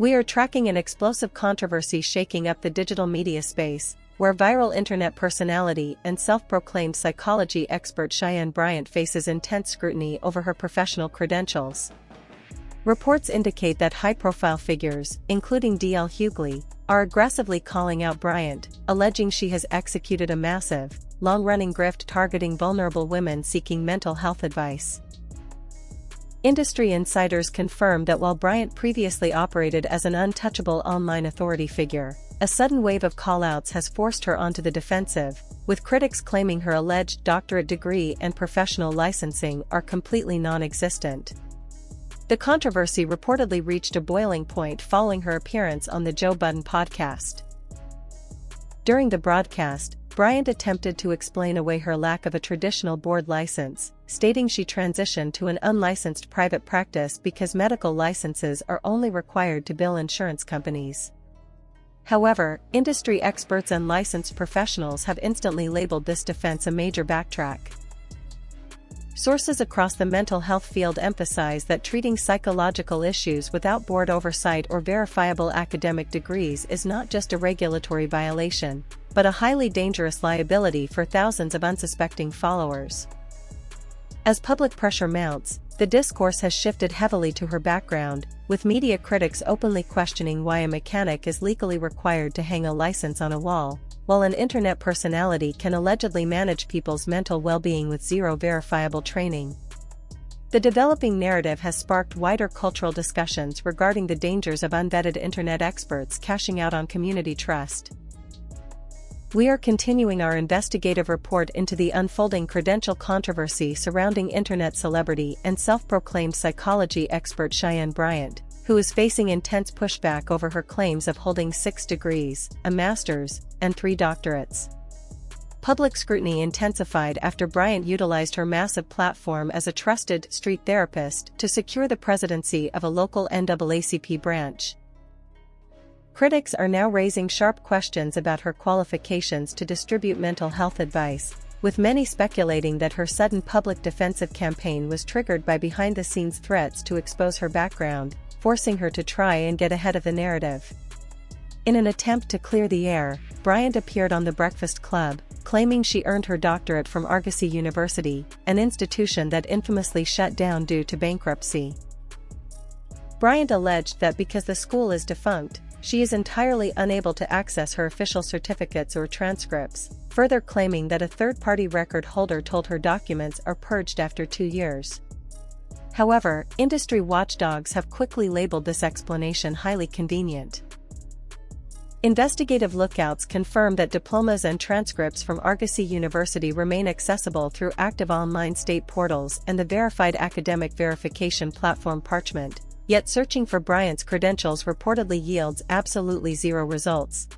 We are tracking an explosive controversy shaking up the digital media space, where viral internet personality and self-proclaimed psychology expert Cheyanne Bryant faces intense scrutiny over her professional credentials. Reports indicate that high-profile figures, including D.L. Hughley, are aggressively calling out Bryant, alleging she has executed a massive, long-running grift targeting vulnerable women seeking mental health advice. Industry insiders confirm that while Bryant previously operated as an untouchable online authority figure, a sudden wave of call-outs has forced her onto the defensive, with critics claiming her alleged doctorate degree and professional licensing are completely non-existent. The controversy reportedly reached a boiling point following her appearance on the Joe Budden podcast. During the broadcast, Bryant attempted to explain away her lack of a traditional board license, stating she transitioned to an unlicensed private practice because medical licenses are only required to bill insurance companies. However, industry experts and licensed professionals have instantly labeled this defense a major backtrack. Sources across the mental health field emphasize that treating psychological issues without board oversight or verifiable academic degrees is not just a regulatory violation, but a highly dangerous liability for thousands of unsuspecting followers. As public pressure mounts, the discourse has shifted heavily to her background, with media critics openly questioning why a mechanic is legally required to hang a license on a wall, while an internet personality can allegedly manage people's mental well-being with zero verifiable training. The developing narrative has sparked wider cultural discussions regarding the dangers of unvetted internet experts cashing out on community trust. We are continuing our investigative report into the unfolding credential controversy surrounding internet celebrity and self-proclaimed psychology expert Cheyanne Bryant, who is facing intense pushback over her claims of holding 6 degrees, a master's, and 3 doctorates. Public scrutiny intensified after Bryant utilized her massive platform as a trusted street therapist to secure the presidency of a local NAACP branch. Critics are now raising sharp questions about her qualifications to distribute mental health advice, with many speculating that her sudden public defensive campaign was triggered by behind-the-scenes threats to expose her background, forcing her to try and get ahead of the narrative. In an attempt to clear the air, Bryant appeared on The Breakfast Club, claiming she earned her doctorate from Argosy University, an institution that infamously shut down due to bankruptcy. Bryant alleged that because the school is defunct, she is entirely unable to access her official certificates or transcripts, further claiming that a third-party record holder told her documents are purged after 2 years. However, industry watchdogs have quickly labeled this explanation highly convenient. Investigative lookouts confirm that diplomas and transcripts from Argosy University remain accessible through active online state portals and the verified academic verification platform Parchment, yet searching for Bryant's credentials reportedly yields absolutely zero results.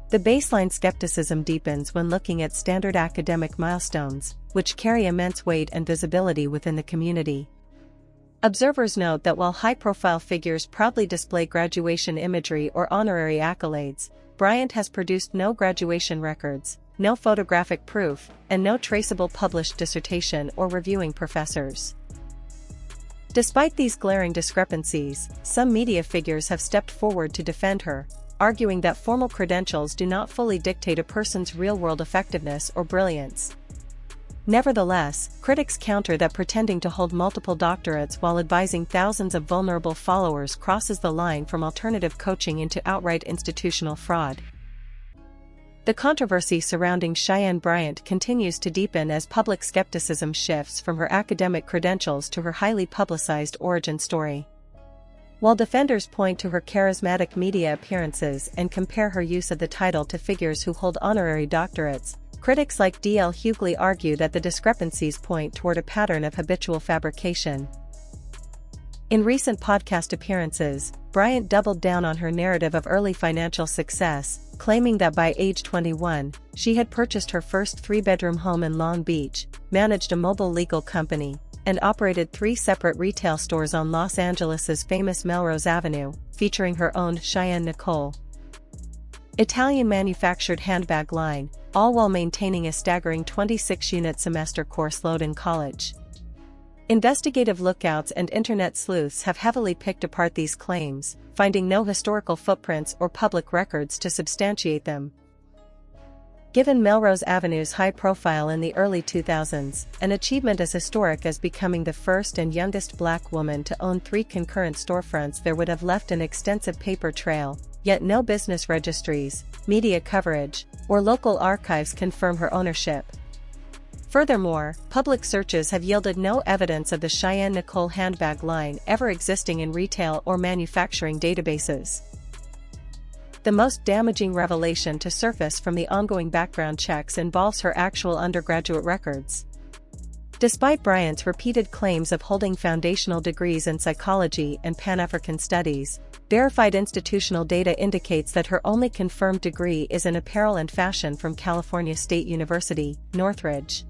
The baseline skepticism deepens when looking at standard academic milestones, which carry immense weight and visibility within the community. Observers note that while high-profile figures proudly display graduation imagery or honorary accolades, Bryant has produced no graduation records, no photographic proof, and no traceable published dissertation or reviewing professors. Despite these glaring discrepancies, some media figures have stepped forward to defend her, arguing that formal credentials do not fully dictate a person's real-world effectiveness or brilliance. Nevertheless, critics counter that pretending to hold multiple doctorates while advising thousands of vulnerable followers crosses the line from alternative coaching into outright institutional fraud. The controversy surrounding Cheyanne Bryant continues to deepen as public skepticism shifts from her academic credentials to her highly publicized origin story. While defenders point to her charismatic media appearances and compare her use of the title to figures who hold honorary doctorates, critics like D.L. Hughley argue that the discrepancies point toward a pattern of habitual fabrication. In recent podcast appearances, Bryant doubled down on her narrative of early financial success, claiming that by age 21, she had purchased her first 3-bedroom home in Long Beach, managed a mobile legal company, and operated 3 separate retail stores on Los Angeles' famous Melrose Avenue, featuring her own Cheyanne Nicole Italian-manufactured handbag line, all while maintaining a staggering 26-unit semester course load in college. Investigative lookouts and internet sleuths have heavily picked apart these claims, finding no historical footprints or public records to substantiate them. Given Melrose Avenue's high profile in the early 2000s, an achievement as historic as becoming the first and youngest Black woman to own 3 concurrent storefronts there would have left an extensive paper trail, yet no business registries, media coverage, or local archives confirm her ownership. Furthermore, public searches have yielded no evidence of the Cheyanne Nicole handbag line ever existing in retail or manufacturing databases. The most damaging revelation to surface from the ongoing background checks involves her actual undergraduate records. Despite Bryant's repeated claims of holding foundational degrees in psychology and Pan-African studies, verified institutional data indicates that her only confirmed degree is in apparel and fashion from California State University, Northridge.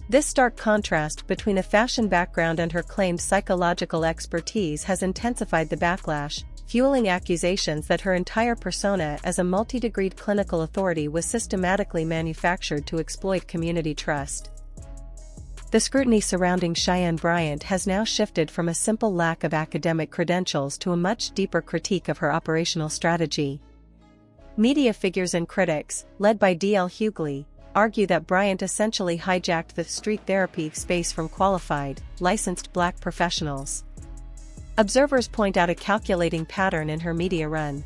This stark contrast between a fashion background and her claimed psychological expertise has intensified the backlash, fueling accusations that her entire persona as a multi-degreed clinical authority was systematically manufactured to exploit community trust. The scrutiny surrounding Cheyanne Bryant has now shifted from a simple lack of academic credentials to a much deeper critique of her operational strategy. Media figures and critics, led by D.L. Hughley, argue that Bryant essentially hijacked the street therapy space from qualified, licensed Black professionals. Observers point out a calculating pattern in her media run.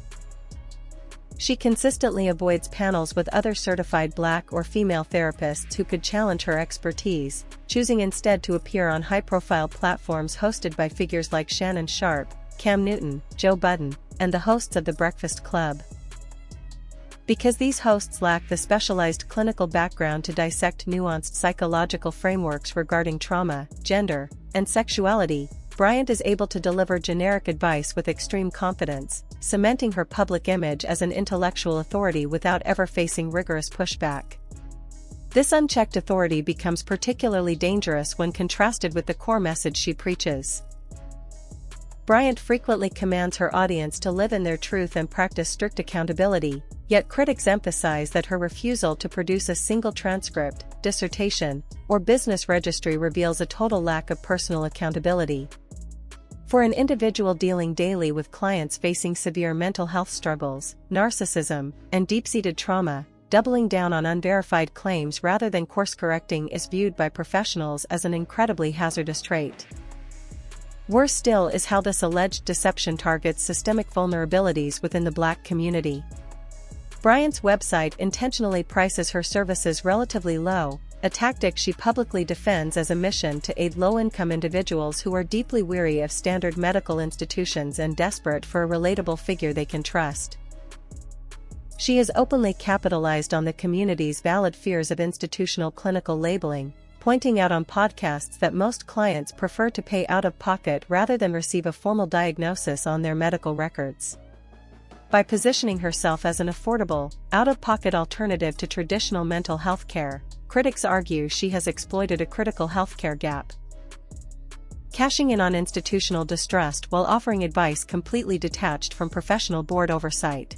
She consistently avoids panels with other certified Black or female therapists who could challenge her expertise, choosing instead to appear on high-profile platforms hosted by figures like Shannon Sharpe, Cam Newton, Joe Budden, and the hosts of The Breakfast Club. Because these hosts lack the specialized clinical background to dissect nuanced psychological frameworks regarding trauma, gender, and sexuality, Bryant is able to deliver generic advice with extreme confidence, cementing her public image as an intellectual authority without ever facing rigorous pushback. This unchecked authority becomes particularly dangerous when contrasted with the core message she preaches. Bryant frequently commands her audience to live in their truth and practice strict accountability, yet critics emphasize that her refusal to produce a single transcript, dissertation, or business registry reveals a total lack of personal accountability. For an individual dealing daily with clients facing severe mental health struggles, narcissism, and deep-seated trauma, doubling down on unverified claims rather than course-correcting is viewed by professionals as an incredibly hazardous trait. Worse still is how this alleged deception targets systemic vulnerabilities within the Black community. Bryant's website intentionally prices her services relatively low, a tactic she publicly defends as a mission to aid low-income individuals who are deeply weary of standard medical institutions and desperate for a relatable figure they can trust. She has openly capitalized on the community's valid fears of institutional clinical labeling, pointing out on podcasts that most clients prefer to pay out of pocket rather than receive a formal diagnosis on their medical records. By positioning herself as an affordable, out-of-pocket alternative to traditional mental health care, critics argue she has exploited a critical healthcare gap. Cashing in on institutional distrust while offering advice completely detached from professional board oversight.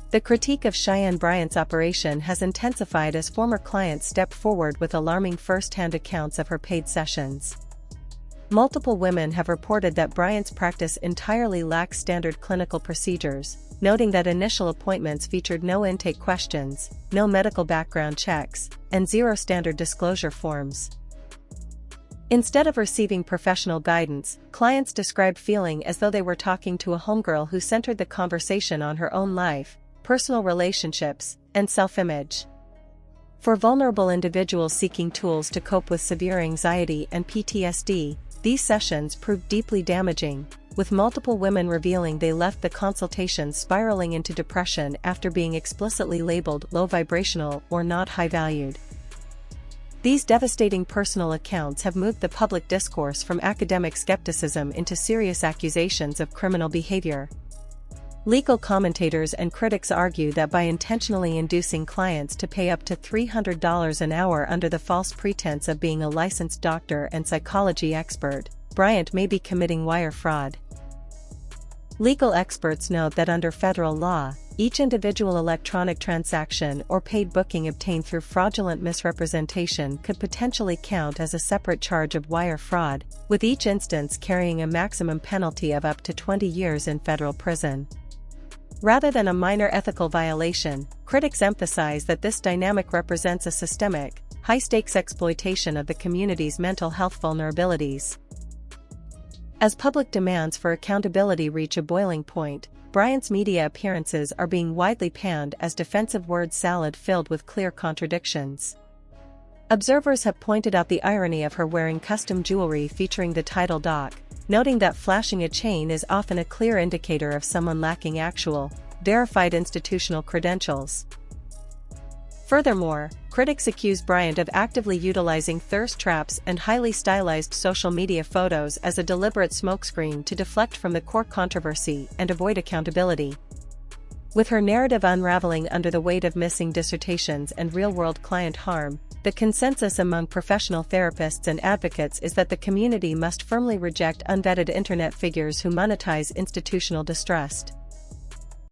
The critique of Cheyanne Bryant's operation has intensified as former clients step forward with alarming first-hand accounts of her paid sessions. Multiple women have reported that Bryant's practice entirely lacks standard clinical procedures, noting that initial appointments featured no intake questions, no medical background checks, and zero standard disclosure forms. Instead of receiving professional guidance, clients described feeling as though they were talking to a homegirl who centered the conversation on her own life, personal relationships, and self-image. For vulnerable individuals seeking tools to cope with severe anxiety and PTSD, these sessions proved deeply damaging, with multiple women revealing they left the consultations spiraling into depression after being explicitly labeled low vibrational or not high valued. These devastating personal accounts have moved the public discourse from academic skepticism into serious accusations of criminal behavior. Legal commentators and critics argue that by intentionally inducing clients to pay up to $300 an hour under the false pretense of being a licensed doctor and psychology expert, Bryant may be committing wire fraud. Legal experts note that under federal law, Each individual electronic transaction or paid booking obtained through fraudulent misrepresentation could potentially count as a separate charge of wire fraud, with each instance carrying a maximum penalty of up to 20 years in federal prison. Rather than a minor ethical violation, critics emphasize that this dynamic represents a systemic, high-stakes exploitation of the community's mental health vulnerabilities. As public demands for accountability reach a boiling point, Bryant's media appearances are being widely panned as defensive word salad filled with clear contradictions. Observers have pointed out the irony of her wearing custom jewelry featuring the title Doc, noting that flashing a chain is often a clear indicator of someone lacking actual, verified institutional credentials. Furthermore, critics accuse Bryant of actively utilizing thirst traps and highly stylized social media photos as a deliberate smokescreen to deflect from the core controversy and avoid accountability. With her narrative unraveling under the weight of missing dissertations and real-world client harm, the consensus among professional therapists and advocates is that the community must firmly reject unvetted internet figures who monetize institutional distrust.